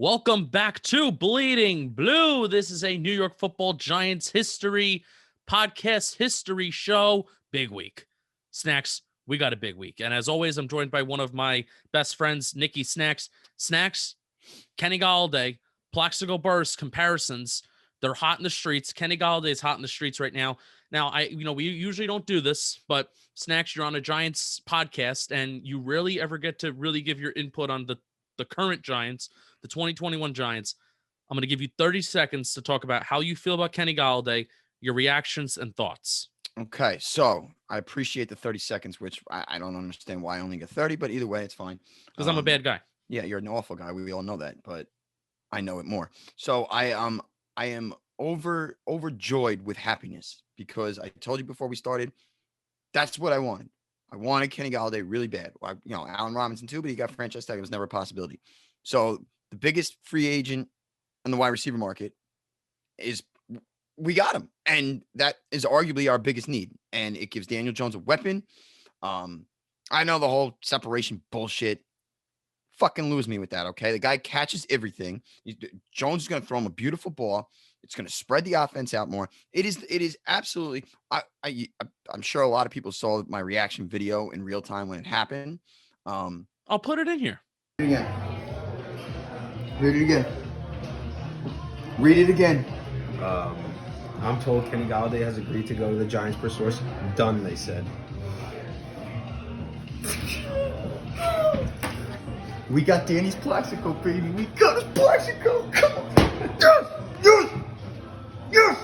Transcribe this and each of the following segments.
Welcome back to Bleeding Blue. This is a New York Football Giants history podcast history show. Big week. Snacks, we got a big week. And as always, I'm joined by one of my best friends, Nikki Snacks. Snacks, Kenny Golladay, Plaxico Burress comparisons. They're hot in the streets. Kenny Golladay is hot in the streets right now. Now, we usually don't do this, but Snacks, you're on a Giants podcast, and you rarely ever get to really give your input on the current Giants, the 2021 Giants. I'm going to give you 30 seconds to talk about how you feel about Kenny Golladay, your reactions and thoughts. Okay, so I appreciate the 30 seconds, which I don't understand why I only get 30, but either way, it's fine. Because I'm a bad guy. Yeah, you're an awful guy. We all know that, but I know it more. So I am overjoyed with happiness because I told you before we started, that's what I wanted. I wanted Kenny Golladay really bad. Allen Robinson too, but he got franchise tag. It was never a possibility. So the biggest free agent in the wide receiver market is we got him. And that is arguably our biggest need. And it gives Daniel Jones a weapon. I know the whole separation bullshit. Fucking lose me with that, okay? The guy catches everything. Jones is going to throw him a beautiful ball. It's going to spread the offense out more. It is absolutely. I'm sure a lot of people saw my reaction video in real time when it happened. I'll put it in here. Read it again. Read it again. I'm told Kenny Golladay has agreed to go to the Giants per source. Done, they said. We got Danny's Plaxico, baby. We got his Plaxico. Come on. Yes! Yes! Yes!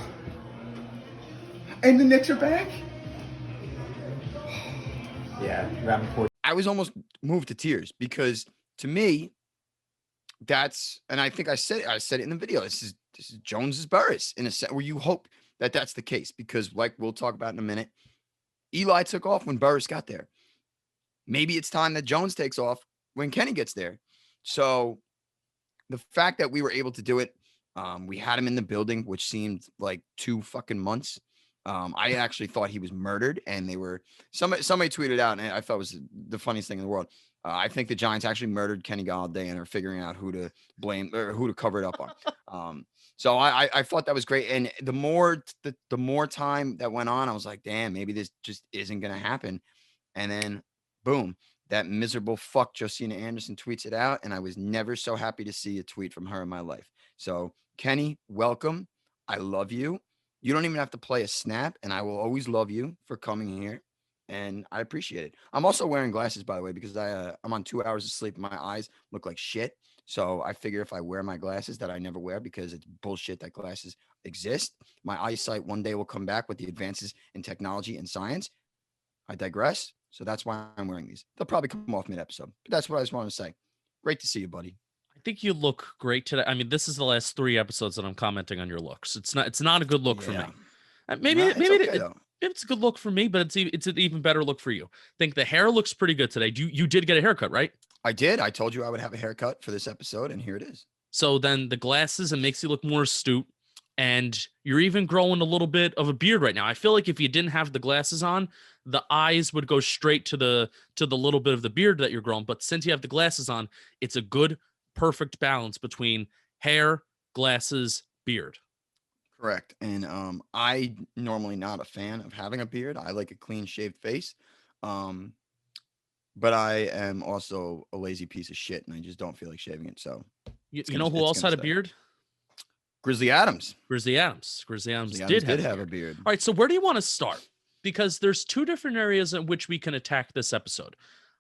And the Knicks are back? Yeah, Rappaport. I was almost moved to tears because to me, that's, and I think I said it in the video. This is Jones's Burress in a sense where you hope that that's the case because, like we'll talk about in a minute, Eli took off when Burress got there. Maybe it's time that Jones takes off when Kenny gets there. So the fact that we were able to do it, we had him in the building, which seemed like 2 fucking months. I actually thought he was murdered, and somebody tweeted out, and I thought it was the funniest thing in the world. I think the Giants actually murdered Kenny Golladay and are figuring out who to blame or who to cover it up on. So I thought that was great. And the more time that went on, I was like, damn, maybe this just isn't going to happen. And then boom, that miserable fuck Josina Anderson tweets it out. And I was never so happy to see a tweet from her in my life. So Kenny, welcome. I love you. You don't even have to play a snap. And I will always love you for coming here. And I appreciate it. I'm also wearing glasses, by the way, because I'm on 2 hours of sleep. My eyes look like shit. So I figure if I wear my glasses that I never wear because it's bullshit that glasses exist, my eyesight one day will come back with the advances in technology and science. I digress. So that's why I'm wearing these. They'll probably come off mid-episode. But that's what I just wanted to say. Great to see you, buddy. I think you look great today. I mean, this is the last 3 episodes that I'm commenting on your looks. It's not a good look for me. Maybe it's a good look for me, but it's an even better look for you. I think the hair looks pretty good today. You did get a haircut, right? I did. I told you I would have a haircut for this episode, and here it is. So then the glasses, it makes you look more astute, and you're even growing a little bit of a beard right now. I feel like if you didn't have the glasses on, the eyes would go straight to the little bit of the beard that you're growing. But since you have the glasses on, it's a good, perfect balance between hair, glasses, beard. Correct. And I normally not a fan of having a beard. I like a clean shaved face. But I am also a lazy piece of shit, and I just don't feel like shaving it. So you know who else had a beard? Grizzly Adams. Grizzly Adams did have a beard. All right, so where do you want to start? Because there's 2 different areas in which we can attack this episode.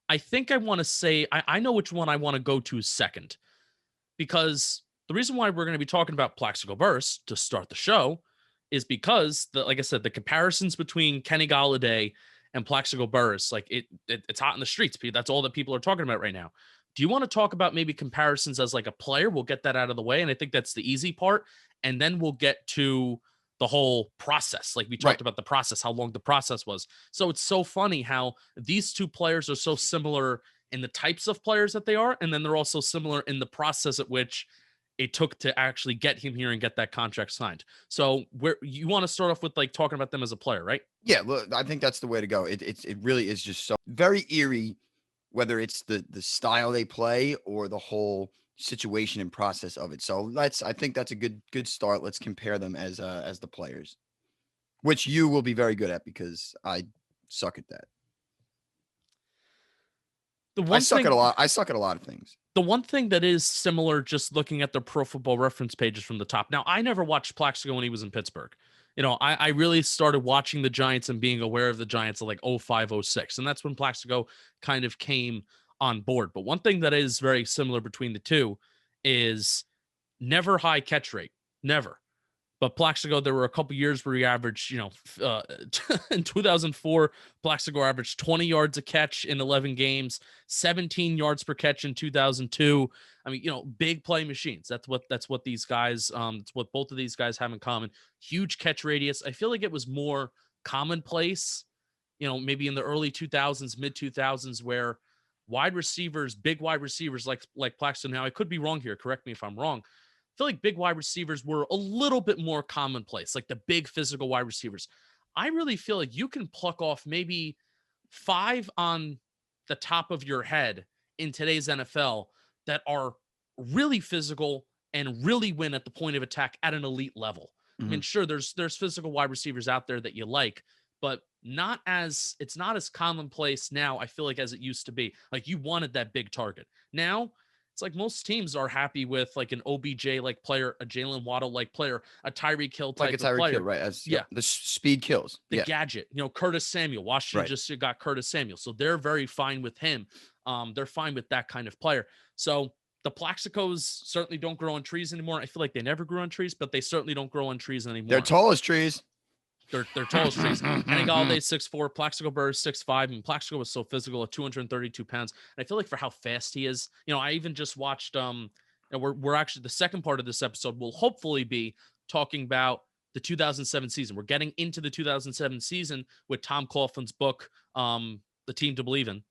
I think I want to say, I know which one I want to go to second. Because the reason why we're going to be talking about Plaxico Burress to start the show is because, like I said, the comparisons between Kenny Golladay and Plaxico Burress, like it's hot in the streets. That's all that people are talking about right now. Do you want to talk about maybe comparisons as like a player? We'll get that out of the way. And I think that's the easy part. And then we'll get to the whole process. Like we talked about the process, how long the process was. So it's so funny how these 2 players are so similar in the types of players that they are. And then they're also similar in the process at which it took to actually get him here and get that contract signed. So where you want to start off with like talking about them as a player, right? Yeah, look, I think that's the way to go. It really is just so very eerie, whether it's the style they play or the whole situation and process of it. So I think that's a good start. Let's compare them as the players, which you will be very good at because I suck at that. I suck at a lot of things. The one thing that is similar, just looking at the Pro Football Reference pages from the top. Now, I never watched Plaxico when he was in Pittsburgh. I really started watching the Giants and being aware of the Giants at like 05, 06. And that's when Plaxico kind of came on board. But one thing that is very similar between the two is never high catch rate. Never. But Plaxico, there were a couple years where he averaged, in 2004, Plaxico averaged 20 yards a catch in 11 games, 17 yards per catch in 2002. I mean, big play machines. That's what these guys, it's what both of these guys have in common. Huge catch radius. I feel like it was more commonplace, maybe in the early 2000s, mid 2000s, where big wide receivers like Plaxico. Now, I could be wrong here. Correct me if I'm wrong. I feel like big wide receivers were a little bit more commonplace, like the big physical wide receivers. I really feel like you can pluck off maybe 5 on the top of your head in today's NFL that are really physical and really win at the point of attack at an elite level. Mm-hmm. I mean, sure, there's physical wide receivers out there that you like, but it's not as commonplace now, I feel like, as it used to be. Like, you wanted that big target. Now, it's like most teams are happy with like an OBJ like player, a Jalen Waddle like player, a Tyreek Hill type like a Tyreek player. Hill, right? The speed kills. The gadget. Curtis Samuel. Washington just got Curtis Samuel, so they're very fine with him. They're fine with that kind of player. So the Plaxicos certainly don't grow on trees anymore. I feel like they never grew on trees, but they certainly don't grow on trees anymore. They're tall as trees. They're tall as trees. Kenny Golladay 6'4", Plaxico Burress 6'5", and Plaxico was so physical at 232 pounds. And I feel like for how fast he is, I even just watched. We're actually, the second part of this episode will hopefully be talking about the 2007 season. We're getting into the 2007 season with Tom Coughlin's book, The Team to Believe In.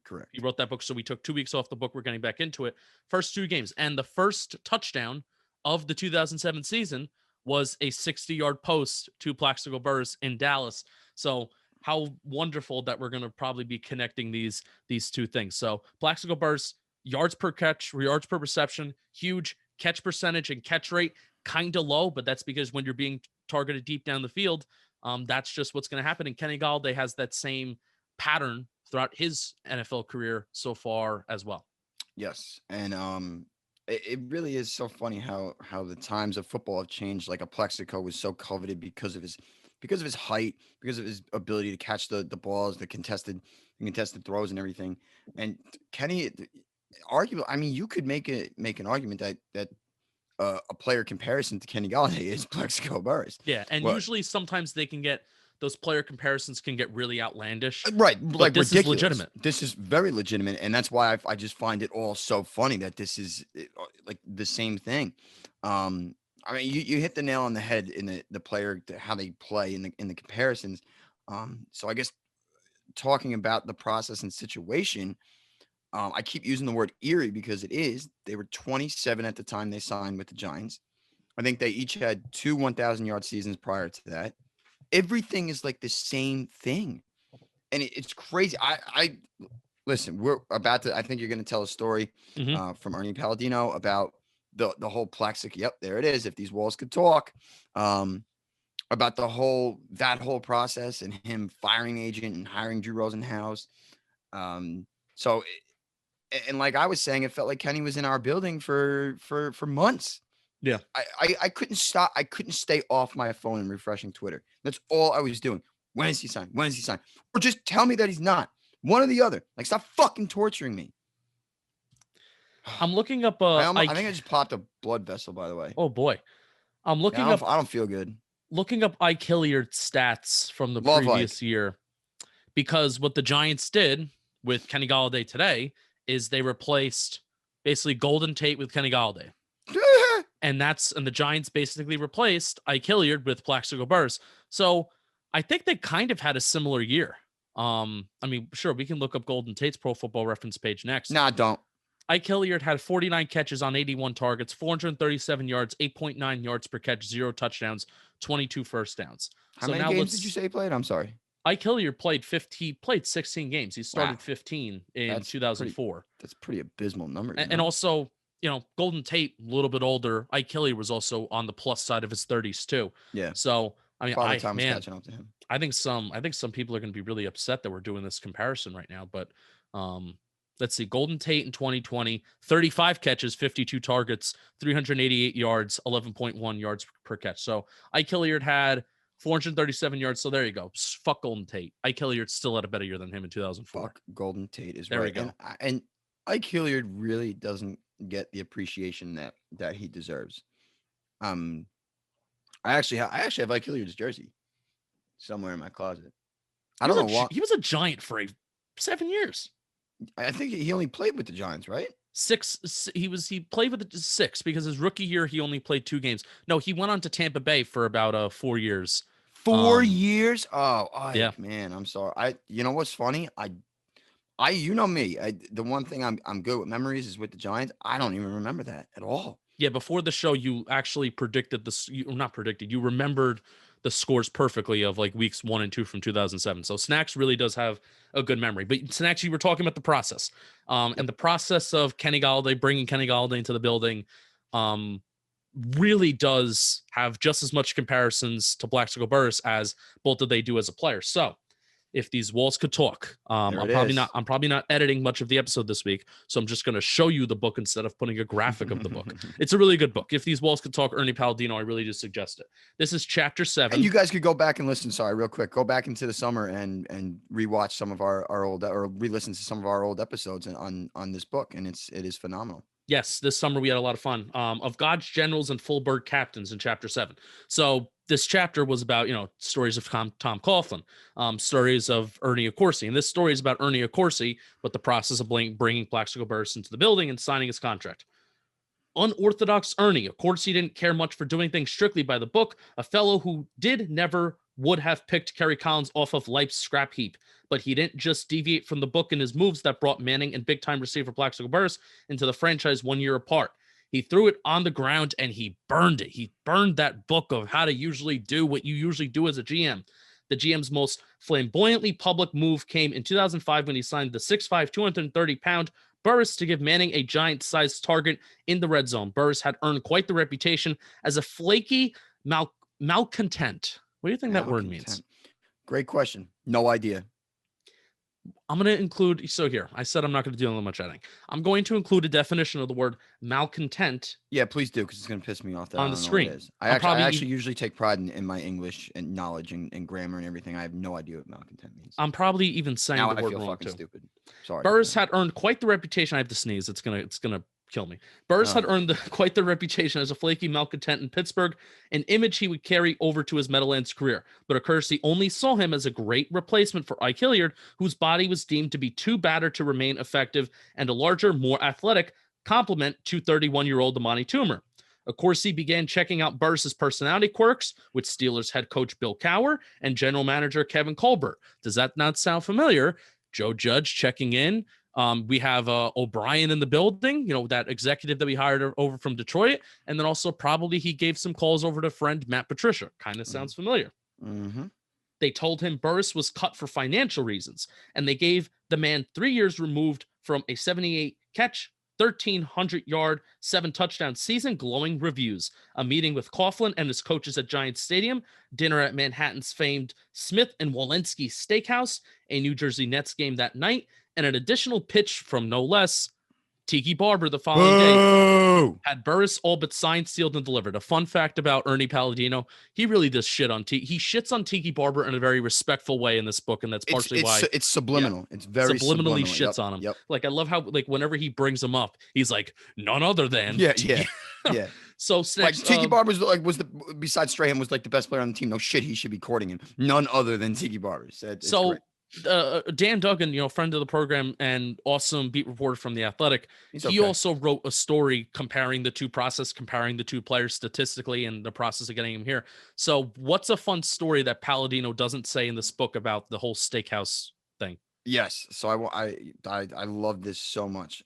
Correct. He wrote that book, so we took 2 weeks off the book. We're getting back into it. First 2 games, and the first touchdown of the 2007 season was a 60-yard post to Plaxico Burress in Dallas. So how wonderful that we're going to probably be connecting these two things. So Plaxico Burress, yards per catch, yards per reception, huge catch percentage and catch rate, kind of low, but that's because when you're being targeted deep down the field, that's just what's going to happen. And Kenny Golladay has that same pattern throughout his NFL career so far as well. Yes, and it really is so funny how the times of football have changed. Like a Plaxico was so coveted because of his height, because of his ability to catch the balls, the contested throws and everything. And Kenny, arguably, I mean, you could make an argument that a player comparison to Kenny Golladay is Plaxico Burress. Yeah, and usually sometimes those player comparisons can get really outlandish. Right. Like this ridiculous. Is legitimate. This is very legitimate. And that's why I just find it all so funny that this is like the same thing. I mean, you hit the nail on the head in the player, how they play in the comparisons. So I guess talking about the process and situation, I keep using the word eerie because it is. They were 27 at the time they signed with the Giants. I think they each had 2 1,000-yard seasons prior to that. Everything is like the same thing. And it's crazy. I listen, we're about to, I think you're going to tell a story from Ernie Palladino about the whole Plaxico. Yep, there it is. If these walls could talk, about that whole process and him firing agent and hiring Drew Rosenhaus. So, and like I was saying, it felt like Kenny was in our building for months. Yeah. I couldn't stop. I couldn't stay off my phone and refreshing Twitter. That's all I was doing. When is he signed? When is he signed? Or just tell me that he's not. One or the other. Like, stop fucking torturing me. I'm looking up. I think I just popped a blood vessel, by the way. Oh boy. I'm looking up. I don't feel good. Looking up Ike Hilliard's stats from the previous year, because what the Giants did with Kenny Golladay today is they replaced basically Golden Tate with Kenny Golladay. And the Giants basically replaced Ike Hilliard with Plaxico Burress. So I think they kind of had a similar year. I mean, sure, we can look up Golden Tate's Pro Football Reference page next. Nah, don't. Ike Hilliard had 49 catches on 81 targets, 437 yards, 8.9 yards per catch, 0 touchdowns, 22 first downs. How many games did you say he played? I'm sorry. Ike Hilliard played 16 games. He started 15 in 2004. That's pretty abysmal numbers. And also, Golden Tate, a little bit older. Ike Hilliard was also on the plus side of his 30s too. Yeah. So, I mean, Father Time is catching up to him. I think some people are going to be really upset that we're doing this comparison right now, but let's see. Golden Tate in 2020, 35 catches, 52 targets, 388 yards, 11.1 yards per catch. So Ike Hilliard had 437 yards. So there you go. Fuck Golden Tate. Ike Hilliard still had a better year than him in 2004. Fuck Golden Tate is there right. We go. And Ike Hilliard really doesn't get the appreciation that he deserves. I actually have Ike Hilliard's jersey somewhere in my closet. I don't know why. He was a Giant for 7 years. I think he only played with the Giants, right? 6. He played with the 6 because his rookie year he only played 2 games. No, he went on to Tampa Bay for about 4 years. 4 years? Oh, yeah, man, I'm sorry. You know what's funny? You know me. The one thing I'm good with memories is with the Giants. I don't even remember that at all. Yeah, before the show, you actually predicted this. Not predicted. You remembered the scores perfectly of like weeks 1 and 2 from 2007. So Snacks really does have a good memory. But Snacks, you were talking about the process, and the process of bringing Kenny Golladay into the building, really does have just as much comparisons to Plaxico Burress as both of they do as a player. So if these walls could talk, I'm probably not editing much of the episode this week, so I'm just going to show you the book instead of putting a graphic of the book. It's a really good book. If these walls could talk, Ernie Palladino, I really do suggest it. This is chapter 7. And you guys could go back and listen. Sorry, real quick. Go back into the summer and rewatch some of our old, or re-listen to some of our old episodes on this book, and it is phenomenal. Yes, this summer we had a lot of fun. Of God's generals and full bird captains in chapter 7. So this chapter was about, stories of Tom Coughlin, stories of Ernie Accorsi. And this story is about Ernie Accorsi, but the process of bringing Plaxico Burress into the building and signing his contract. Unorthodox Ernie. Accorsi didn't care much for doing things strictly by the book, a fellow who never would have picked Kerry Collins off of life's scrap heap. But he didn't just deviate from the book in his moves that brought Manning and big-time receiver Plaxico Burress into the franchise 1 year apart. He threw it on the ground and he burned it. He burned that book of how to usually do what you usually do as a GM. The GM's most flamboyantly public move came in 2005 when he signed the 6'5", 230-pound Burress to give Manning a giant-sized target in the red zone. Burress had earned quite the reputation as a flaky malcontent. What do you think that word means? Great question. No idea. I'm going to include, so here, I said I'm not going to do much editing. I'm going to include a definition of the word malcontent. Yeah, please do, because it's going to piss me off. On the screen. I actually usually take pride in my English and knowledge and grammar and everything. I have no idea what malcontent means. I'm probably even saying now the word wrong too. Fucking stupid. Sorry. Burress had earned quite the reputation. I have to sneeze. It's gonna kill me. Burress had earned quite the reputation as a flaky malcontent in Pittsburgh, an image he would carry over to his Meadowlands career. But Accorsi only saw him as a great replacement for Ike Hilliard, whose body was deemed to be too battered to remain effective, and a larger, more athletic complement to 31-year-old Amani Toomer. Accorsi began checking out Burress's personality quirks with Steelers head coach Bill Cowher and general manager Kevin Colbert. Does that not sound familiar? Joe Judge checking in. We have O'Brien in the building, that executive that we hired over from Detroit. And then also probably he gave some calls over to friend Matt Patricia. Kind of sounds familiar. Mm-hmm. They told him Burress was cut for financial reasons, and they gave the man 3 years removed from a 78 catch, 1,300-yard, 7-touchdown season glowing reviews. A meeting with Coughlin and his coaches at Giants Stadium, dinner at Manhattan's famed Smith and Walensky Steakhouse, a New Jersey Nets game that night, and an additional pitch from no less Tiki Barber the following day. Had Burress all but signed, sealed, and delivered. A fun fact about Ernie Palladino, he really does shit on he shits on Tiki Barber in a very respectful way in this book, and that's partially why it's subliminal. Yeah. It's very subliminally shits on him. Yep. Like I love how whenever he brings him up, he's like none other than yeah. So like Tiki Barber was besides Strahan was like the best player on the team. No shit, he should be courting him. None other than Tiki Barber. So great. Dan Duggan, friend of the program and awesome beat reporter from The Athletic, he also wrote a story comparing the two players statistically and the process of getting him here. So what's a fun story that Palladino doesn't say in this book about the whole steakhouse thing? Yes. So I love this so much.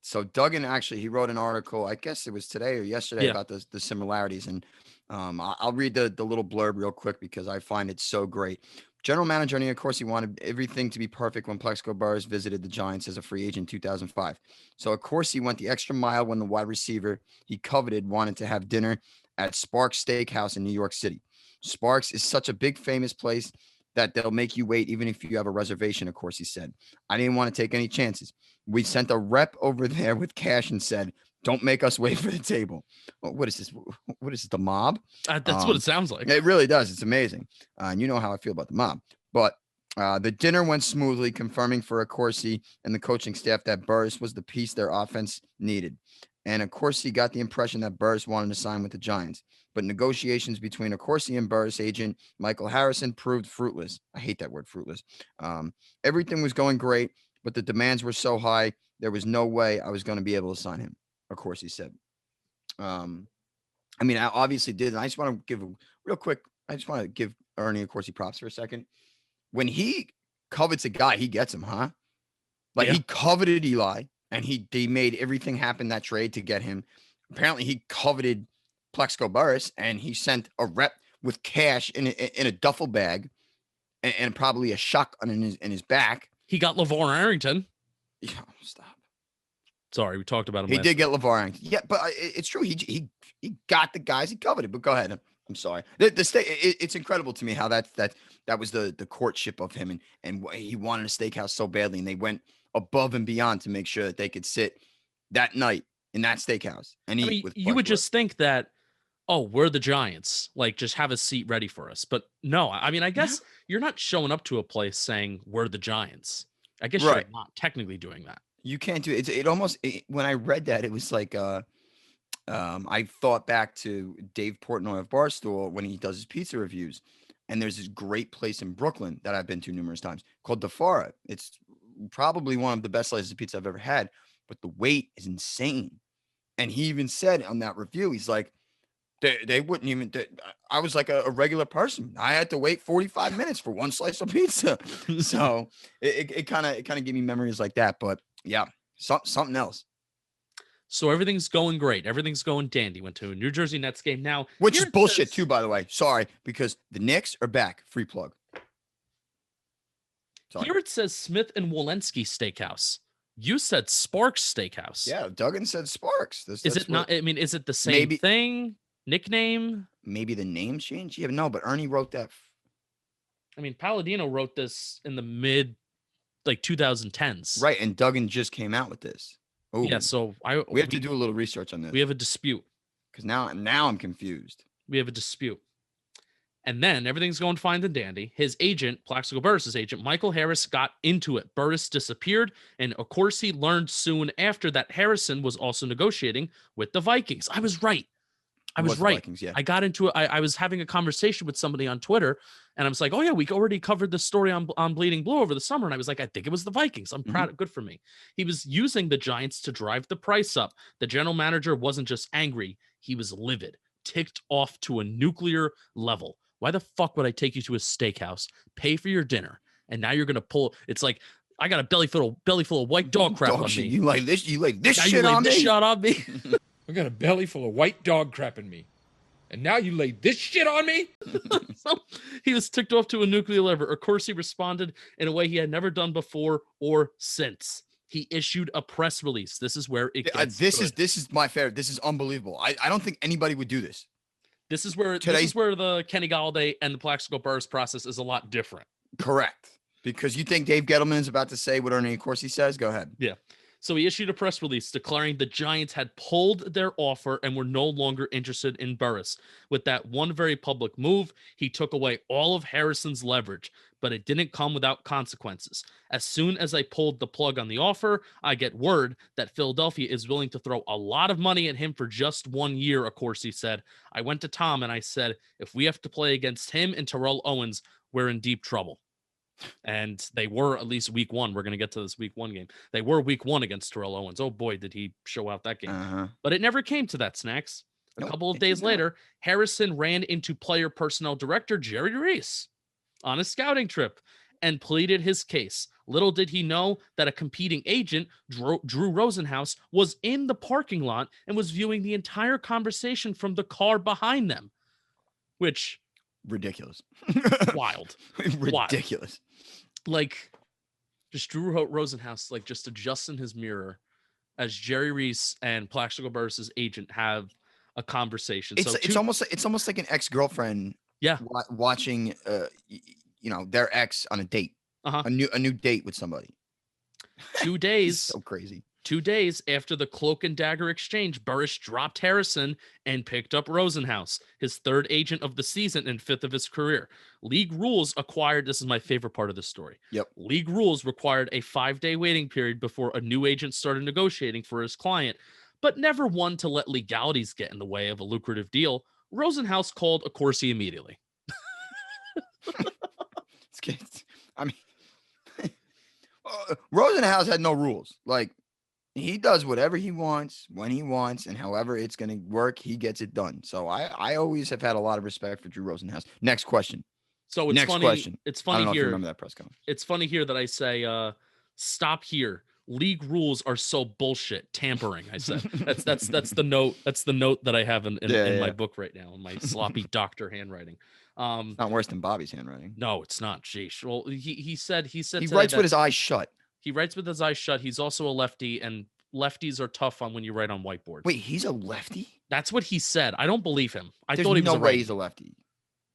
So Duggan actually, he wrote an article, I guess it was today or yesterday about the similarities. And I'll read the little blurb real quick because I find it so great. General manager, and of course, he wanted everything to be perfect when Plaxico Burress visited the Giants as a free agent in 2005. So, of course, he went the extra mile when the wide receiver he coveted wanted to have dinner at Sparks Steakhouse in New York City. Sparks is such a big, famous place that they'll make you wait even if you have a reservation, of course, he said. I didn't want to take any chances. We sent a rep over there with cash and said, don't make us wait for the table. What is this? What is this, the mob? That's what it sounds like. It really does. It's amazing. And you know how I feel about the mob. But the dinner went smoothly, confirming for Accorsi and the coaching staff that Burress was the piece their offense needed. And Accorsi got the impression that Burress wanted to sign with the Giants. But negotiations between Accorsi and Burress agent Michael Harrison proved fruitless. I hate that word, fruitless. Everything was going great, but the demands were so high, there was no way I was going to be able to sign him. Of course, he said. I mean, I obviously did. And I just want to give a real quick. I just want to give Ernie, of course, he props for a second. When he covets a guy, he gets him, huh? Like he coveted Eli, and they made everything happen that trade to get him. Apparently, he coveted Plaxico Burress, and he sent a rep with cash in a duffel bag, and probably a shotgun in his back. He got LeVar Arrington. Yeah, stop. Sorry, we talked about him. He did get LeVar Arrington. Yeah, but it's true. He got the guys he coveted. But go ahead. I'm sorry. It's incredible to me how that was the courtship of him, and he wanted a steakhouse so badly, and they went above and beyond to make sure that they could sit that night in that steakhouse and eat. You would just think that, oh, we're the Giants, like just have a seat ready for us. But no, I mean, I guess you're not showing up to a place saying we're the Giants. I guess you're not technically doing that. You can't do it. It almost, when I read that, it was like, I thought back to Dave Portnoy of Barstool when he does his pizza reviews. And there's this great place in Brooklyn that I've been to numerous times called DeFara. It's probably one of the best slices of pizza I've ever had, but the wait is insane. And he even said on that review, he's like, they wouldn't even, I was like a regular person. I had to wait 45 minutes for one slice of pizza. So it kind of gave me memories like that. But yeah, something else. So everything's going great. Everything's going dandy. Went to a New Jersey Nets game now. Which is bullshit too, by the way. Sorry, because the Knicks are back. Free plug. Sorry. Here it says Smith and Walensky Steakhouse. You said Sparks Steakhouse. Yeah, Duggan said Sparks. Is it not? I mean, is it the same thing? Nickname? Maybe the name changed? Yeah, no, but Ernie wrote that. I mean, Palladino wrote this in the mid, 2010s. Right, and Duggan just came out with this. Ooh. Yeah, so we have to do a little research on this. We have a dispute. Because now I'm confused. We have a dispute. And then everything's going fine and dandy. His agent, Plaxico Burress' agent, Michael Harris, got into it. Burress disappeared, and of course he learned soon after that Harrison was also negotiating with the Vikings. I was right. I was right. Vikings, yeah. I got into it. I was having a conversation with somebody on Twitter, and I was like, oh, yeah, we already covered the story on Bleeding Blue over the summer. And I was like, I think it was the Vikings. I'm proud. Good for me. He was using the Giants to drive the price up. The general manager wasn't just angry. He was livid, ticked off to a nuclear level. Why the fuck would I take you to a steakhouse, pay for your dinner, and now you're going to pull? It's like, I got a belly full of white dog crap on me. You like this shit on me? This shot on me? I got a belly full of white dog crap in me. And now you laid this shit on me? So he was ticked off to a nuclear level. Of course, he responded in a way he had never done before or since. He issued a press release. This is where it gets this is my favorite. This is unbelievable. I don't think anybody would do this. This is where the Kenny Golladay and the Plaxico Burress process is a lot different. Correct. Because you think Dave Gettleman is about to say what Ernie Accorsi says? Go ahead. Yeah. So he issued a press release declaring the Giants had pulled their offer and were no longer interested in Burress. With that one very public move, he took away all of Harrison's leverage, but it didn't come without consequences. As soon as I pulled the plug on the offer, I get word that Philadelphia is willing to throw a lot of money at him for just 1 year, of course, he said. I went to Tom and I said, if we have to play against him and Terrell Owens, we're in deep trouble. And they were, at least week one. We're going to get to this week one game. They were week one against Terrell Owens. Oh boy, did he show out that game. But it never came to that, Snacks. A couple of days later, Harrison ran into player personnel director Jerry Reese on a scouting trip and pleaded his case. Little did he know that a competing agent, Drew Rosenhaus, was in the parking lot and was viewing the entire conversation from the car behind them, which... ridiculous. Wild. Ridiculous. Like, just Drew Rosenhaus, like, just adjusts in his mirror as Jerry Reese and Plaxico Burress's agent have a conversation. It's almost like an ex-girlfriend watching their ex on a date. A new date with somebody. 2 days. So crazy. 2 days after the cloak and dagger exchange, Burress dropped Harrison and picked up Rosenhaus, his third agent of the season and fifth of his career. League rules required, this is my favorite part of the story. Yep. League rules required a 5-day waiting period before a new agent started negotiating for his client, but never one to let legalities get in the way of a lucrative deal. Rosenhaus called a Corsi immediately. I mean, Rosenhaus had no rules. Like, he does whatever he wants, when he wants, and however it's going to work, he gets it done. So I always have had a lot of respect for Drew Rosenhaus. Next question. So it's funny. Question. It's funny I don't know here. If you remember that press conference. It's funny here that I say, stop here. League rules are so bullshit. Tampering. I said that's the note. That's the note that I have in my book right now, in my sloppy doctor handwriting. It's not worse than Bobby's handwriting. No, it's not. Sheesh. Well, he said he writes with his eyes shut. He writes with his eyes shut. He's also a lefty, and lefties are tough on when you write on whiteboards. Wait, he's a lefty? That's what he said. I don't believe him. There's thought he was no way he's a lefty.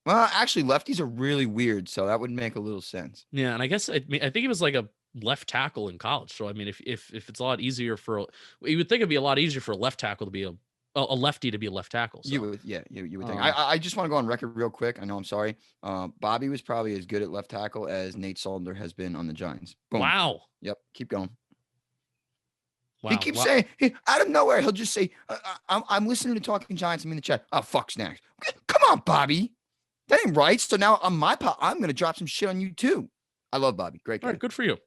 Well, actually, lefties are really weird, so that would make a little sense. Yeah, and I guess I think he was like a left tackle in college. So I mean, if it's a lot easier you would think it'd be a lot easier for a left tackle to be a lefty to be a left tackle. So. You would think. I just want to go on record real quick. I know I'm sorry. Bobby was probably as good at left tackle as Nate Solder has been on the Giants. Boom. Wow. Yep. Keep going. Wow. He keeps saying, out of nowhere, he'll just say, I'm listening to Talking Giants. I'm in the chat. Oh, fuck snacks. Come on, Bobby. That ain't right. So now on my part, I'm going to drop some shit on you too. I love Bobby. Great guy. All right, good for you.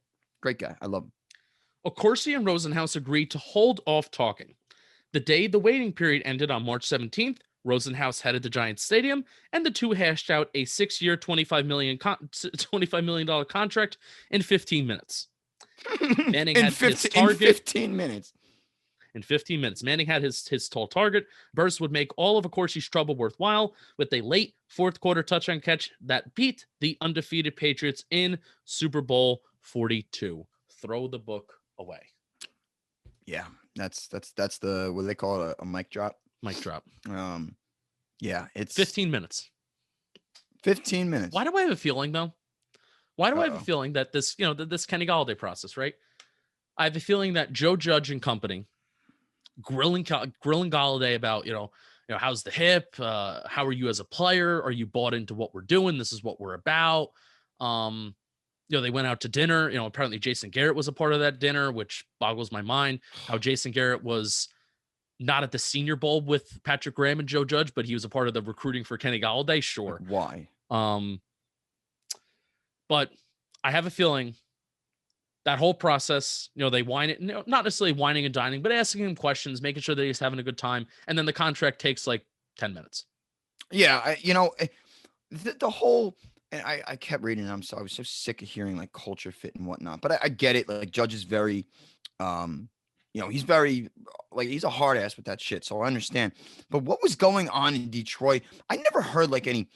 Great guy. I love him. Corsi and Rosenhaus agreed to hold off talking. The day the waiting period ended on March 17th, Rosenhaus headed to Giants Stadium, and the two hashed out a 6-year, $25 million contract in 15 minutes. Manning had his target. In 15 minutes. In 15 minutes. Manning had his tall target. Burress would make all of Corsi's trouble worthwhile with a late fourth quarter touchdown catch that beat the undefeated Patriots in Super Bowl 42. Throw the book away. Yeah, that's the what do they call it, a mic drop? Mic drop. Yeah, it's 15 minutes. 15 minutes. Why do I have a feeling though? Why do I have a feeling that this, this Kenny Golladay process, right? I have a feeling that Joe Judge and company grilling Golladay about, how's the hip? How are you as a player? Are you bought into what we're doing? This is what we're about. They went out to dinner. Apparently Jason Garrett was a part of that dinner, which boggles my mind. How Jason Garrett was not at the Senior Bowl with Patrick Graham and Joe Judge, but he was a part of the recruiting for Kenny Golladay. Sure. Why? But I have a feeling that whole process, they whine it, not necessarily whining and dining, but asking him questions, making sure that he's having a good time. And then the contract takes like 10 minutes. Yeah. The whole, and I kept reading it. I was so sick of hearing like culture fit and whatnot, but I get it. Like Judge is very, he's very like, he's a hard ass with that shit. So I understand, but what was going on in Detroit? I never heard like any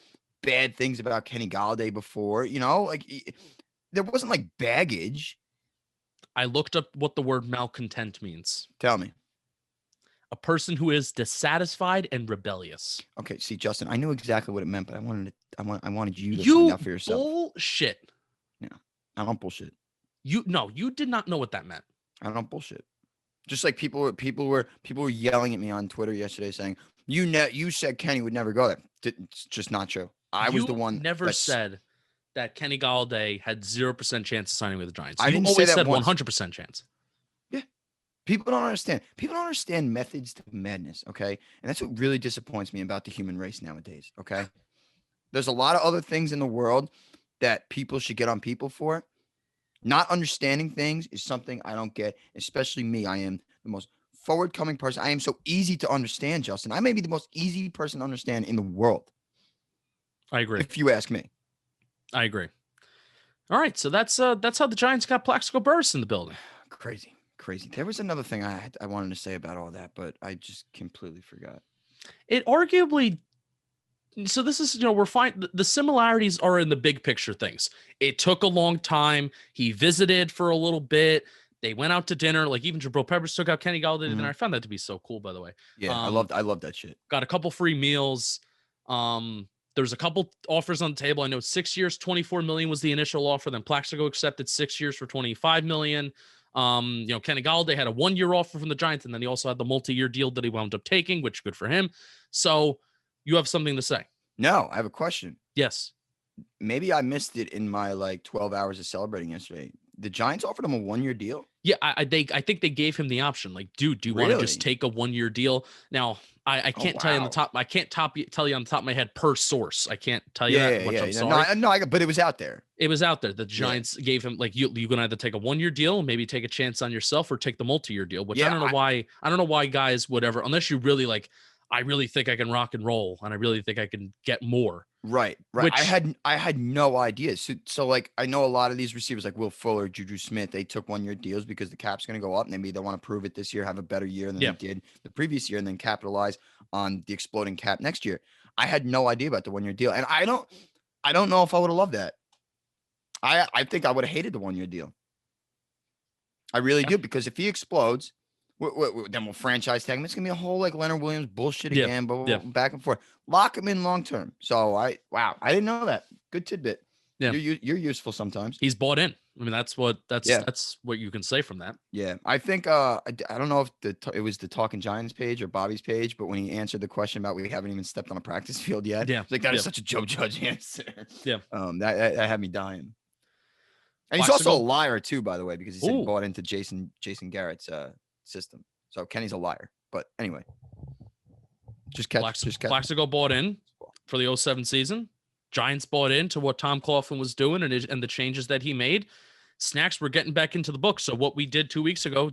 bad things about Kenny Golladay before, there wasn't like baggage. I looked up what the word malcontent means. Tell me. A person who is dissatisfied and rebellious. Okay, see, Justin, I knew exactly what it meant, but I wanted you to find out for yourself. Bullshit. Yeah, I don't bullshit. You did not know what that meant. I don't bullshit. Just like people were yelling at me on Twitter yesterday saying you said Kenny would never go there. It's just not true. I was the one. Never said that Kenny Golladay had 0% chance of signing with the Giants. I didn't always say that said 100% chance. Yeah. People don't understand. People don't understand methods to madness, okay? And that's what really disappoints me about the human race nowadays, okay? There's a lot of other things in the world that people should get on people for. Not understanding things is something I don't get, especially me. I am the most forward-coming person. I am so easy to understand, Justin. I may be the most easy person to understand in the world. I agree. If you ask me. I agree. All right, so that's how the Giants got Plaxico Burress in the building. Crazy. There was another thing I wanted to say about all that, but I just completely forgot. It arguably So this is, we're fine. The similarities are in the big picture things. It took a long time. He visited for a little bit. They went out to dinner. Like even Jabril Peppers took out Kenny Golladay to dinner. I found that to be so cool, by the way. Yeah, I love that shit. Got a couple free meals. There's a couple offers on the table. I know 6 years, $24 million was the initial offer. Then Plaxico accepted 6 years for $25 million. Kenny Golladay had a 1-year offer from the Giants, and then he also had the multi-year deal that he wound up taking, which good for him. So you have something to say? No, I have a question. Yes. Maybe I missed it in my 12 hours of celebrating yesterday. The Giants offered him a 1-year deal. Yeah, I think they gave him the option. Like, dude, do you want to just take a 1-year deal? Now, I can't tell you on the top. I can't tell you on the top of my head per source. I can't tell you that much. I'm sorry. No, but it was out there. It was out there. The Giants gave him you can either take a 1-year deal, maybe take a chance on yourself, or take the multi-year deal. Which I don't know why. I don't know why guys would ever, unless you really I really think I can rock and roll, and I really think I can get more. Right. Which, I had no idea. So I know a lot of these receivers like Will Fuller, Juju Smith, they took 1-year deals because the cap's going to go up, and maybe they want to prove it this year, have a better year than they did the previous year, and then capitalize on the exploding cap next year. I had no idea about the 1-year deal, and I don't know if I would have loved that. I think I would have hated the 1-year deal. I really do, because if he explodes, then we'll franchise tag him. It's gonna be a whole Leonard Williams bullshit again, but back and forth. Lock him in long term. So I didn't know that. Good tidbit. Yeah, you're useful sometimes. He's bought in. I mean, that's what you can say from that. Yeah, I think I don't know if it was the Talking Giants page or Bobby's page, but when he answered the question about we haven't even stepped on a practice field yet, that is such a Joe Judge answer. Yeah, that had me dying. And he's also a liar too, by the way, because he said he bought into Jason Garrett's system. So Kenny's a liar. But anyway, Plaxico bought in for the 2007 season. Giants bought into what Tom Coughlin was doing and the changes that he made. Snacks were getting back into the book. So what we did 3 weeks ago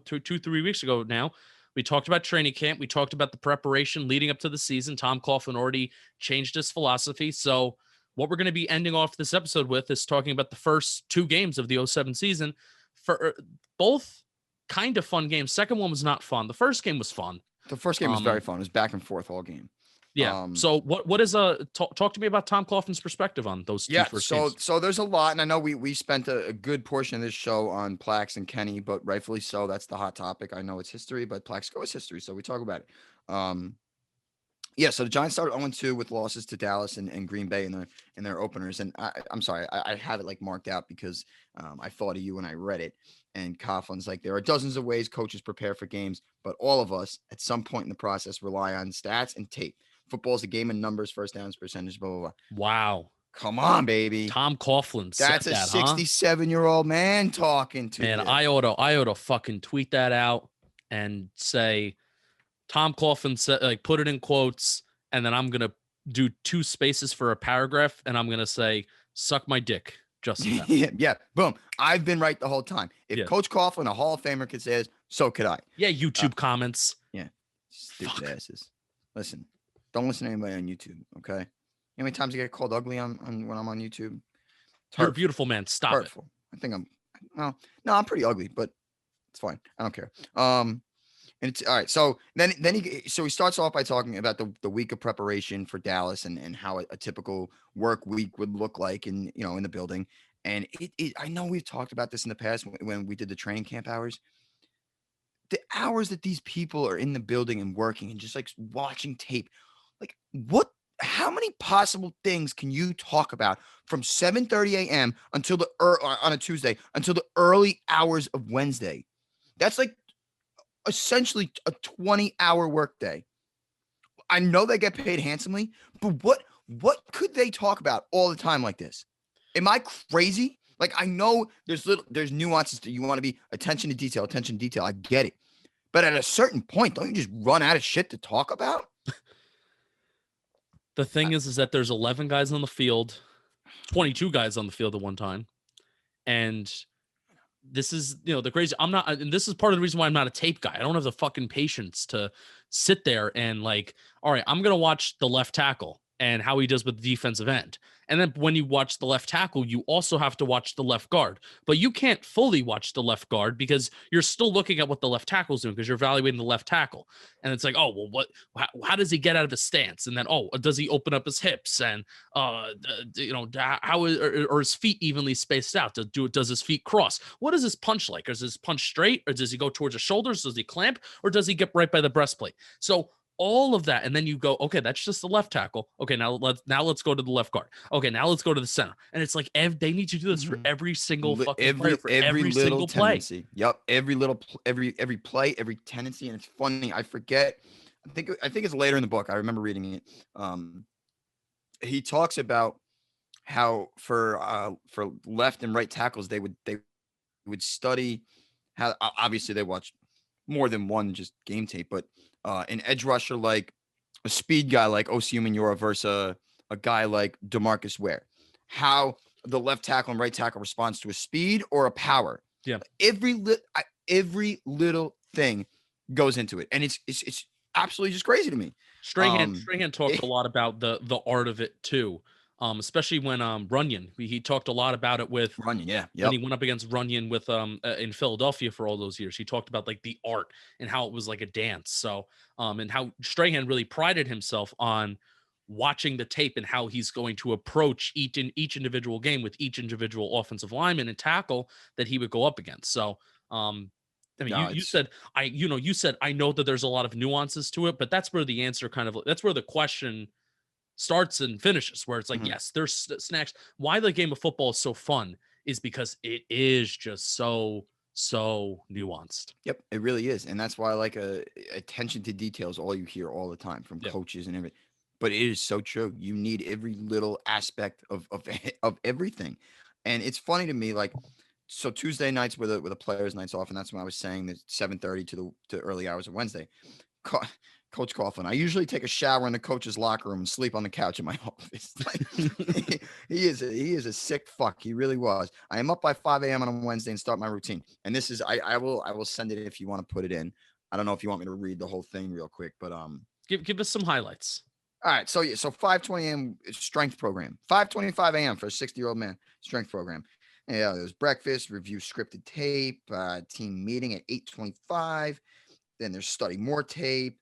now, we talked about training camp. We talked about the preparation leading up to the season. Tom Coughlin already changed his philosophy. So what we're going to be ending off this episode with is talking about the first 2 games of the 2007 season. For both kind of fun games. Second one was not fun. The first game was fun. The first game was very fun. It was back and forth all game. Yeah. So what is talk to me about Tom Coughlin's perspective on those two first games. So there's a lot, and I know we spent a good portion of this show on Plax and Kenny, but rightfully so. That's the hot topic. I know it's history, but Plaxico is history, so we talk about it. So the Giants started 0-2 with losses to Dallas and Green Bay in their openers. And I'm sorry, I have it marked out because I thought of you when I read it. And Coughlin's there are dozens of ways coaches prepare for games, but all of us at some point in the process rely on stats and tape. Football is a game of numbers, first downs, percentage, blah, blah, blah. Wow. Come on, baby. Tom Coughlin said that, That's a 67-year-old man talking to Man, I ought to fucking tweet that out and say Tom Coughlin said, put it in quotes, and then I'm going to do 2 spaces for a paragraph, and I'm going to say, suck my dick. Justin. Yeah. Boom. I've been right the whole time. If Coach Coughlin, a Hall of Famer, could say this, so could I. Yeah, YouTube comments. Yeah. Stupid asses. Listen, don't listen to anybody on YouTube, okay? You know how many times I get called ugly on when I'm on YouTube? You're a beautiful man. Stop it. I think I'm pretty ugly, but it's fine. I don't care. And it's all right. So then he starts off by talking about the week of preparation for Dallas and how a typical work week would look like in the building. And I know we've talked about this in the past when we did the training camp hours. The hours that these people are in the building and working and just watching tape, how many possible things can you talk about from 7:30 a.m. until on a Tuesday until the early hours of Wednesday? That's essentially a 20-hour workday. I know they get paid handsomely, but what could they talk about all the time like this? Am I crazy? I know there's nuances that you want to be attention to detail. I get it. But at a certain point, don't you just run out of shit to talk about? The thing is that there's 11 guys on the field, 22 guys on the field at one time. And this is, the crazy. And this is part of the reason why I'm not a tape guy. I don't have the fucking patience to sit there and all right, I'm going to watch the left tackle. and how he does with the defensive end. And then when you watch the left tackle, you also have to watch the left guard. But you can't fully watch the left guard because you're still looking at what the left tackle's doing because you're evaluating the left tackle. And it's like, oh, well, how does he get out of his stance? And then, oh, does he open up his hips? And, how is, or his feet evenly spaced out? Does his feet cross? What is his punch like? Is his punch straight? Or does he go towards the shoulders? Does he clamp? Or does he get right by the breastplate? So all of that, and then you go, okay, that's just the left tackle. Okay, now let's go to the left guard. Okay, now let's go to the center. And it's like they need to do this for every single fucking player, for every single play. Yep, every play, every tendency. And it's funny, I forget. I think it's later in the book. I remember reading it. He talks about how for left and right tackles they would study how. Obviously, they watch more than one just game tape, but an edge rusher like a speed guy like Osi Umenyiora versus a guy like DeMarcus Ware, how the left tackle and right tackle responds to a speed or a power. Yeah, every little thing goes into it, and it's absolutely just crazy to me. Strahan talked a lot about the art of it too. Especially when Runyon, he talked a lot about it with Runyon, yep. When he went up against Runyon with in Philadelphia for all those years. He talked about like the art and how it was like a dance. So and how Strahan really prided himself on watching the tape and how he's going to approach each individual game with each individual offensive lineman and tackle that he would go up against. So you said I know that there's a lot of nuances to it, but that's where the answer that's where the question starts and finishes, where it's like, yes, there's snacks. Why the game of football is so fun is because it is just so nuanced. Yep, it really is. And that's why I like attention to details, all you hear all the time from coaches and everything. But it is so true. You need every little aspect of everything. And it's funny to me, like, so Tuesday nights were the players' nights off, and that's when I was saying that 7:30 to early hours of Wednesday. Coach Coughlin, I usually take a shower in the coach's locker room and sleep on the couch in my office. Like, he is a sick fuck. He really was. I am up by 5 a.m. on a Wednesday and start my routine. And this is I will send it if you want to put it in. I don't know if you want me to read the whole thing real quick, but give us some highlights. All right, so 5:20 a.m. strength program, 5:25 a.m. for a 60-year-old man strength program. Yeah, there's breakfast, review scripted tape, team meeting at 8:25. Then there's study more tape.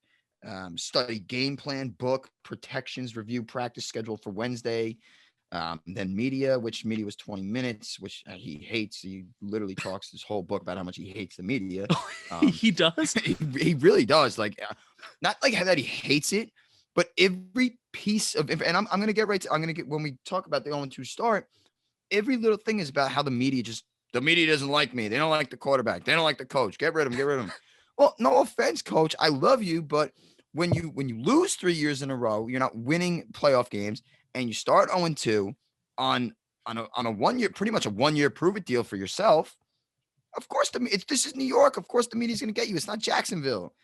Study game plan, book, protections, review, practice schedule for Wednesday. Then media, which media was 20 minutes, which he hates. He literally talks this whole book about how much he hates the media. He does? He really does. Like, not like that he hates it, but every piece of, and I'm going to get when we talk about the 0-2 start, every little thing is about how the media doesn't like me. They don't like the quarterback. They don't like the coach. Get rid of him. Well, no offense, coach. I love you, but when you lose 3 years in a row, you're not winning playoff games, and you start 0-2 on a 1 year, pretty much a 1 year prove it deal for yourself. Of course, this is New York. Of course, the media's going to get you. It's not Jacksonville.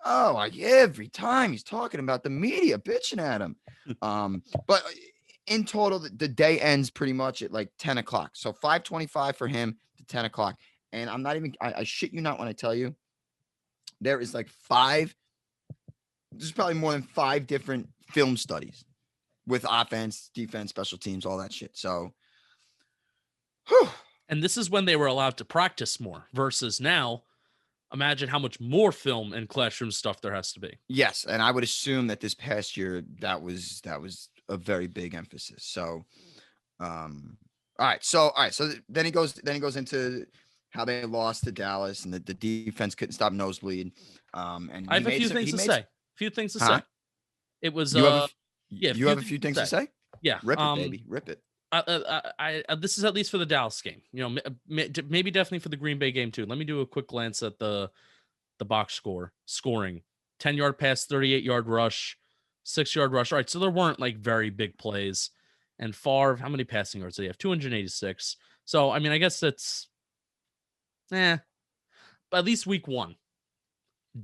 Oh, like every time he's talking about the media bitching at him. But in total, the day ends pretty much at like 10 o'clock. So 5:25 for him to 10 o'clock. And I'm not even, I shit you not when I tell you, there is like there's probably more than 5 different film studies with offense, defense, special teams, all that shit. So, and this is when they were allowed to practice more versus now. Imagine how much more film and classroom stuff there has to be. Yes, and I would assume that this past year that was a very big emphasis. So, all right. So then he goes into how they lost to Dallas and the defense couldn't stop nosebleed. And I have a few things to say. It was you have a few things to say? Yeah. Rip it, baby. Rip it. This is at least for the Dallas game. You know, maybe definitely for the Green Bay game too. Let me do a quick glance at the box scoring. 10-yard pass, 38-yard rush, 6-yard rush. All right, so there weren't like very big plays. And Favre, how many passing yards did he have? 286. So I mean, I guess that's but at least week 1.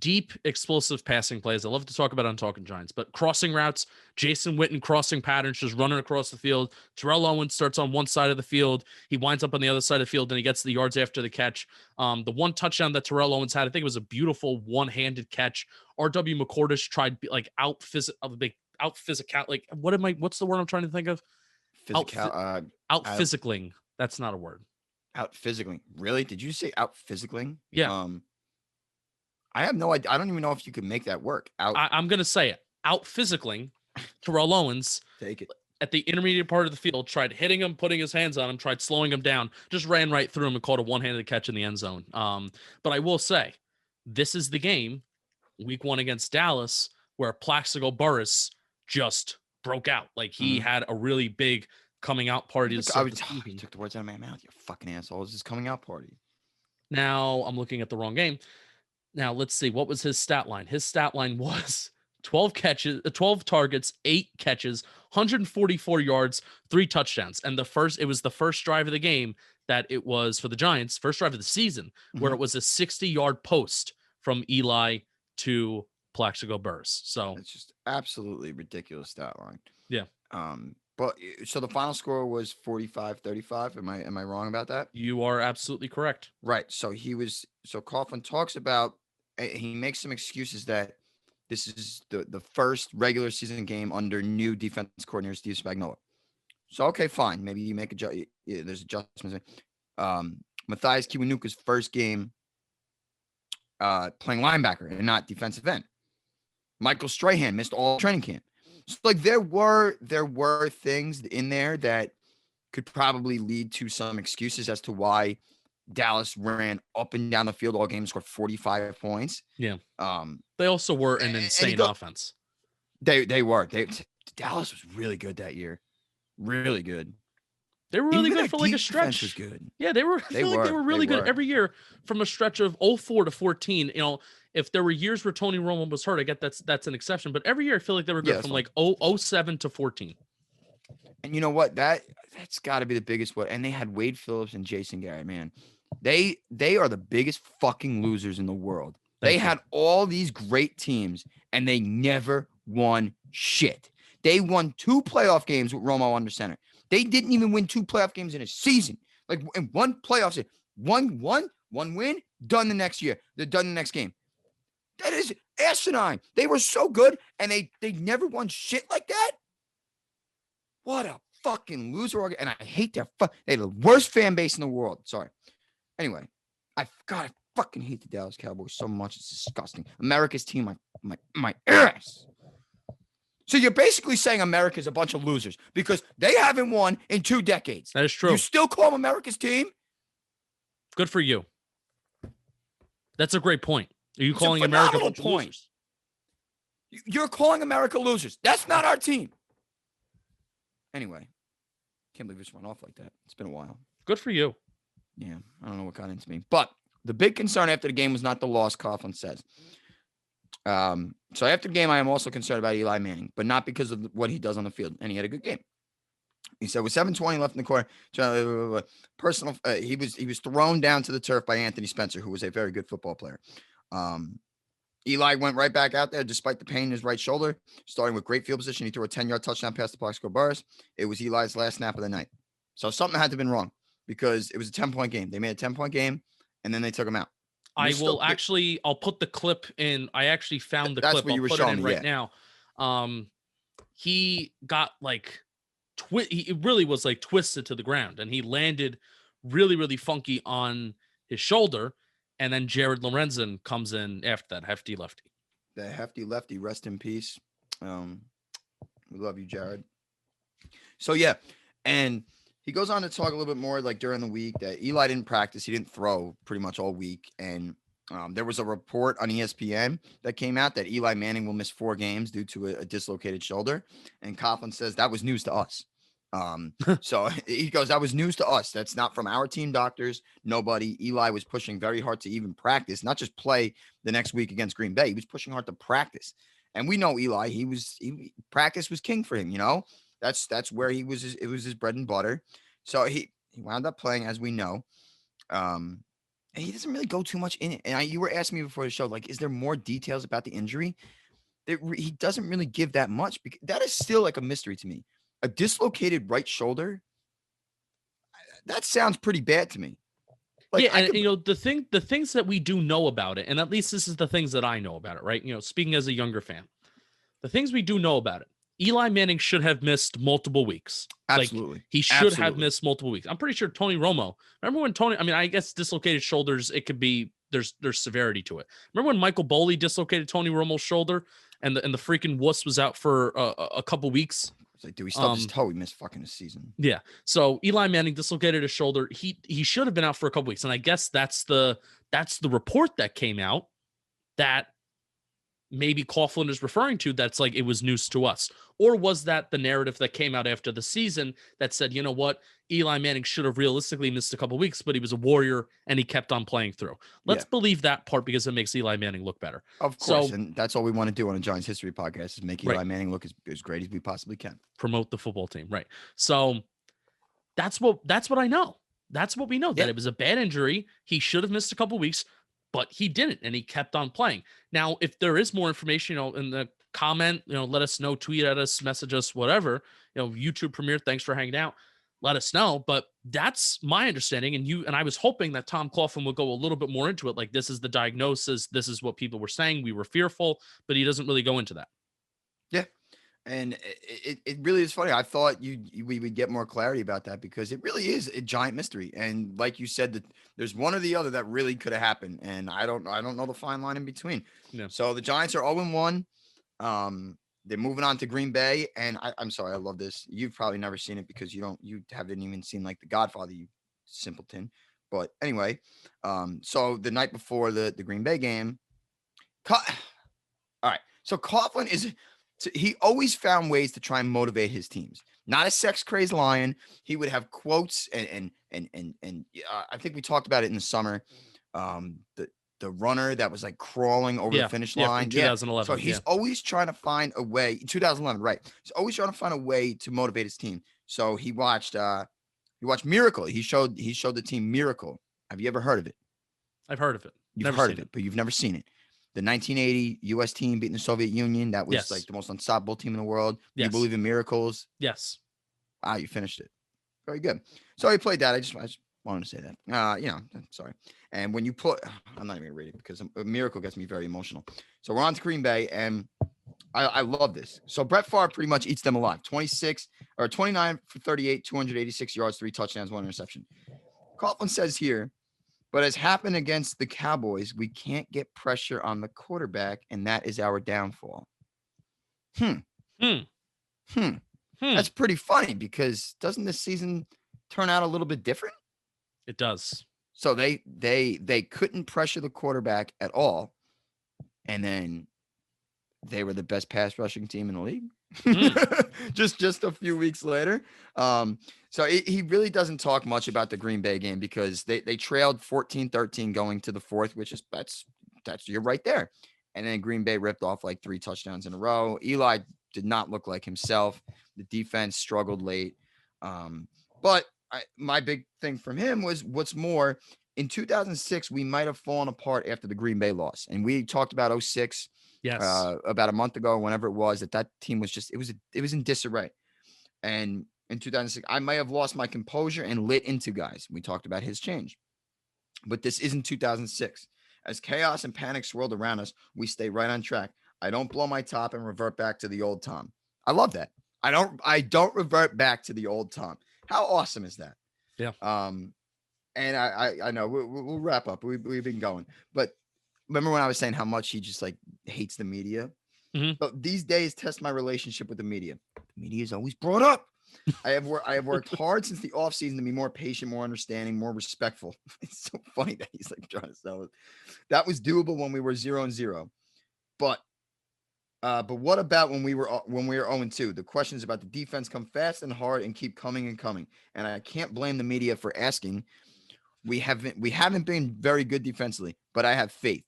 Deep, explosive passing plays. I love to talk about on Talking Giants, but crossing routes, Jason Witten crossing patterns, just running across the field. Terrell Owens starts on one side of the field. He winds up on the other side of the field, and he gets the yards after the catch. The one touchdown that Terrell Owens had, I think it was a beautiful one-handed catch. R.W. McCordish tried like physical. Like, what's the word I'm trying to think of? Physical. Out physicaling. That's not a word. Out physicaling. Really? Did you say out physicaling? Yeah. I have no idea. I don't even know if you could make that work. I'm going to say it. Out physicaling. Terrell Owens. Take it. At the intermediate part of the field, tried hitting him, putting his hands on him, tried slowing him down, just ran right through him and caught a one-handed catch in the end zone. But I will say, this is the game, week 1 against Dallas, where Plaxico Burress just broke out. Like, he had a really big coming out party. You took the words out of my mouth, you fucking asshole. It's his coming out party. Now, I'm looking at the wrong game. Now, let's see. What was his stat line? His stat line was 12 targets, 8 catches, 144 yards, 3 touchdowns. And it was the first drive of the game that it was for the Giants, first drive of the season, where it was a 60-yard post from Eli to Plaxico Burress. So it's just absolutely ridiculous stat line. Yeah. But so the final score was 45-35. Am I wrong about that? You are absolutely correct. Right. So Coughlin talks about, he makes some excuses that this is the first regular season game under new defense coordinator Steve Spagnuolo. So, okay, fine. Maybe you make there's adjustments. Matthias Kiwanuka's first game playing linebacker and not defensive end. Michael Strahan missed all training camp. So, like, there were things in there that could probably lead to some excuses as to why Dallas ran up and down the field all game and scored 45 points. Yeah. They also were an insane offense. They were. Dallas was really good that year. Really good. They were really good for like a stretch. Was good. Yeah, they were. They were really good every year from a stretch of 04 to 14. You know, if there were years where Tony Romo was hurt, I get that's an exception. But every year I feel like they were good from like 07 to 14. And you know what? That's got to be the biggest one. And they had Wade Phillips and Jason Garrett, man. They are the biggest fucking losers in the world. They had all these great teams, and they never won shit. They won 2 playoff games with Romo under center. They didn't even win 2 playoff games in a season. Like, in one playoff season, one win, done the next year. They're done the next game. That is asinine. They were so good, and they never won shit like that. What a fucking loser. And I hate their they're the worst fan base in the world. Sorry. Anyway, I fucking hate the Dallas Cowboys so much. It's disgusting. America's team, my ass. So you're basically saying America's a bunch of losers because they haven't won in 2 decades. That is true. You still call them America's team? Good for you. That's a great point. Are you calling America a bunch of losers? You're calling America losers. That's not our team. Anyway, can't believe this went off like that. It's been a while. Good for you. Yeah, I don't know what got into me. But the big concern after the game was not the loss, Coughlin says. So after the game, I am also concerned about Eli Manning, but not because of what he does on the field. And he had a good game. He said with 7:20 left in the quarter, he was thrown down to the turf by Anthony Spencer, who was a very good football player. Eli went right back out there despite the pain in his right shoulder, starting with great field position. He threw a 10-yard touchdown pass to Plaxico Burress. It was Eli's last snap of the night. So something had to have been wrong because it was a 10-point game. They made a 10-point game, and then they took him out. I'll put the clip in. I actually found the clip. What you were put showing it in me, right now. He got like it really was like twisted to the ground, and he landed really, really funky on his shoulder. And then Jared Lorenzen comes in after that hefty lefty. The hefty lefty, rest in peace. We love you, Jared. So yeah, and he goes on to talk a little bit more like during the week that Eli didn't practice. He didn't throw pretty much all week. And there was a report on ESPN that came out that Eli Manning will miss 4 games due to a dislocated shoulder. And Coughlin says that was news to us. So he goes, that was news to us. That's not from our team doctors. Nobody. Eli was pushing very hard to even practice, not just play the next week against Green Bay. He was pushing hard to practice. And we know Eli, practice was king for him. You know, that's where it was his bread and butter. So he wound up playing, as we know. And he doesn't really go too much in it. And you were asking me before the show, like, is there more details about the injury? He doesn't really give that much because that is still like a mystery to me. A dislocated right shoulder. That sounds pretty bad to me. Like, yeah, and you know, the things that we do know about it, and at least this is the things that I know about it, right? You know, speaking as a younger fan, the things we do know about it. Eli Manning should have missed multiple weeks. Absolutely. Like, he should have missed multiple weeks. I'm pretty sure Tony Romo. Remember when Tony, I mean, I guess dislocated shoulders, it could be, there's severity to it. Remember when Michael Boley dislocated Tony Romo's shoulder and the freaking wuss was out for a couple weeks? It's like, dude, we stubbed his toe. He missed fucking a season. Yeah. So Eli Manning dislocated his shoulder. He should have been out for a couple weeks. And I guess that's the report that came out that maybe Coughlin is referring to, that's like, it was news to us. Or was that the narrative that came out after the season that said, you know what, Eli Manning should have realistically missed a couple weeks, but he was a warrior and he kept on playing through. Let's believe that part, because it makes Eli Manning look better. Of course, and that's all we want to do on a Giants history podcast, is make Eli Manning look as great as we possibly can. Promote the football team, right? So that's what I know. That's what we know, that it was a bad injury. He should have missed a couple weeks, but he didn't, and he kept on playing. Now, if there is more information, in the comment, let us know, tweet at us, message us, whatever, YouTube Premiere, thanks for hanging out. Let us know. But that's my understanding. And I was hoping that Tom Coughlin would go a little bit more into it. Like, this is the diagnosis. This is what people were saying. We were fearful, but he doesn't really go into that. Yeah. And it really is funny. I thought we would get more clarity about that, because it really is a giant mystery. And like you said, that there's one or the other that really could have happened. And I don't know the fine line in between. Yeah. So the Giants are 0-1. They're moving on to Green Bay. And I'm sorry, I love this. You've probably never seen it because you haven't even seen like The Godfather, you simpleton. But anyway, so the night before the Green Bay game, all right. So Coughlin he always found ways to try and motivate his teams. Not a sex-crazed lion. He would have quotes and I think we talked about it in the summer. The runner that was like crawling over the finish line. 2011. So he's always trying to find a way. 2011, right? He's always trying to find a way to motivate his team. So he watched Miracle. He showed the team Miracle. Have you ever heard of it? I've heard of it. You've heard of it, but you've never seen it. The 1980 U.S. team beating the Soviet Union. That was like the most unstoppable team in the world. Do you believe in miracles? Yes. You finished it. Very good. So he played that. I just wanted to say that. I'm sorry. And when you I'm not even gonna read it because a miracle gets me very emotional. So we're on to Green Bay, and I love this. So Brett Favre pretty much eats them alive. 29 for 38, 286 yards, 3 touchdowns, 1 interception. Coughlin says here, but as happened against the Cowboys, we can't get pressure on the quarterback, and that is our downfall. That's pretty funny, because doesn't this season turn out a little bit different? It does. So they couldn't pressure the quarterback at all, and then they were the best pass rushing team in the league. just a few weeks later. So he really doesn't talk much about the Green Bay game, because they trailed 14-13 going to the fourth, which is that's you're right there. And then Green Bay ripped off like 3 touchdowns in a row. Eli did not look like himself. The defense struggled late. But my big thing from him was, what's more, in 2006, we might have fallen apart after the Green Bay loss. And we talked about 06 about a month ago, whenever it was, that team was just, it was in disarray. And in 2006, I might have lost my composure and lit into guys. We talked about his change. But this isn't 2006. As chaos and panic swirled around us, we stay right on track. I don't blow my top and revert back to the old Tom. I love that. I don't revert back to the old Tom. How awesome is that? Yeah. And I know we'll wrap up. We've been going, but remember when I was saying how much he just like hates the media? Mm-hmm. But these days test my relationship with the media. The media is always brought up. I have worked hard since the offseason to be more patient, more understanding, more respectful. It's so funny that he's like trying to sell it. That was doable when we were 0-0. But what about when we were 0-2? The questions about the defense come fast and hard and keep coming and coming. And I can't blame the media for asking. We haven't been very good defensively, but I have faith.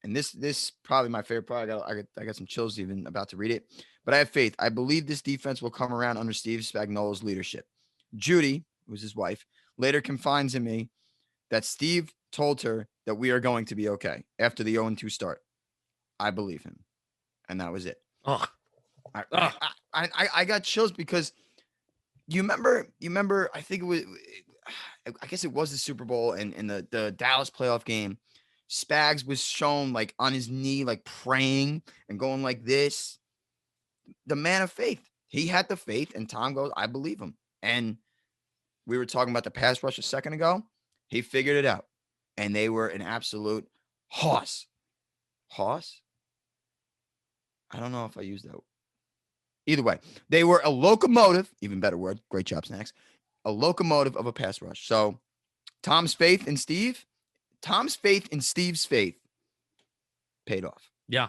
And this probably my favorite part. I got some chills even about to read it. But I have faith. I believe this defense will come around under Steve Spagnuolo's leadership. Judy, who's his wife, later confides in me that Steve told her that we are going to be okay after the 0-2 start. I believe him. And that was it. I got chills because you remember, I think it was, I guess it was the Super Bowl and the Dallas playoff game. Spags was shown like on his knee, like praying and going like this. the man of faith. He had the faith, and Tom goes, I believe him. And we were talking about the pass rush a second ago. He figured it out, and they were an absolute hoss. Hoss? I don't know if I used that. Either way, they were a locomotive, even better word. Great job, Snacks. A locomotive of a pass rush. So Tom's faith in Steve's faith paid off. Yeah.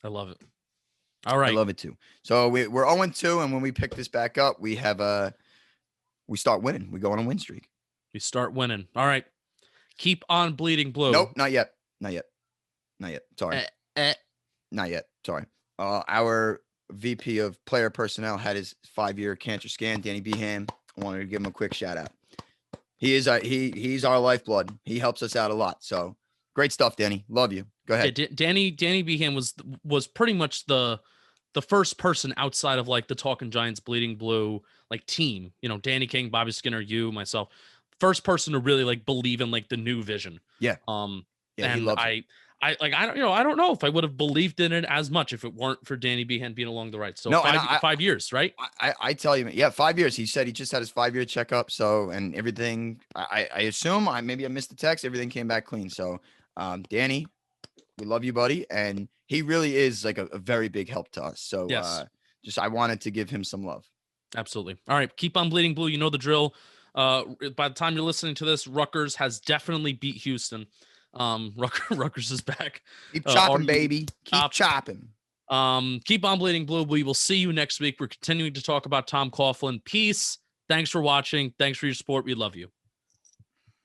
I love it. All right. I love it too. So we're 0-2, and when we pick this back up, we start winning. We go on a win streak. We start winning. All right. Keep on bleeding blue. Nope, not yet. Sorry. Not yet. Sorry. Our VP of player personnel had his 5-year cancer scan, Danny Behan. I wanted to give him a quick shout out. He is he's our lifeblood. He helps us out a lot. So great stuff, Danny. Love you. Go ahead. Yeah, Danny Behan was pretty much the first person outside of like the Talking Giants Bleeding Blue like team. You know, Danny King, Bobby Skinner, you, myself. First person to really like believe in like the new vision. Yeah. Yeah, and he loves it. I don't know if I would have believed in it as much if it weren't for Danny Behan being along the right. So no, 5 years, right? I tell you, yeah, 5 years. He said he just had his 5-year checkup. So, and everything, I assume maybe I missed the text. Everything came back clean. So, Danny, we love you, buddy. And he really is like a very big help to us. So yes. I wanted to give him some love. Absolutely. All right. Keep on bleeding blue. You know the drill. By the time you're listening to this, Rutgers has definitely beat Houston. Rutgers is back. Keep chopping, baby. Keep chopping. Keep on bleeding blue. We will see you next week. We're continuing to talk about Tom Coughlin. Peace. Thanks for watching. Thanks for your support. We love you.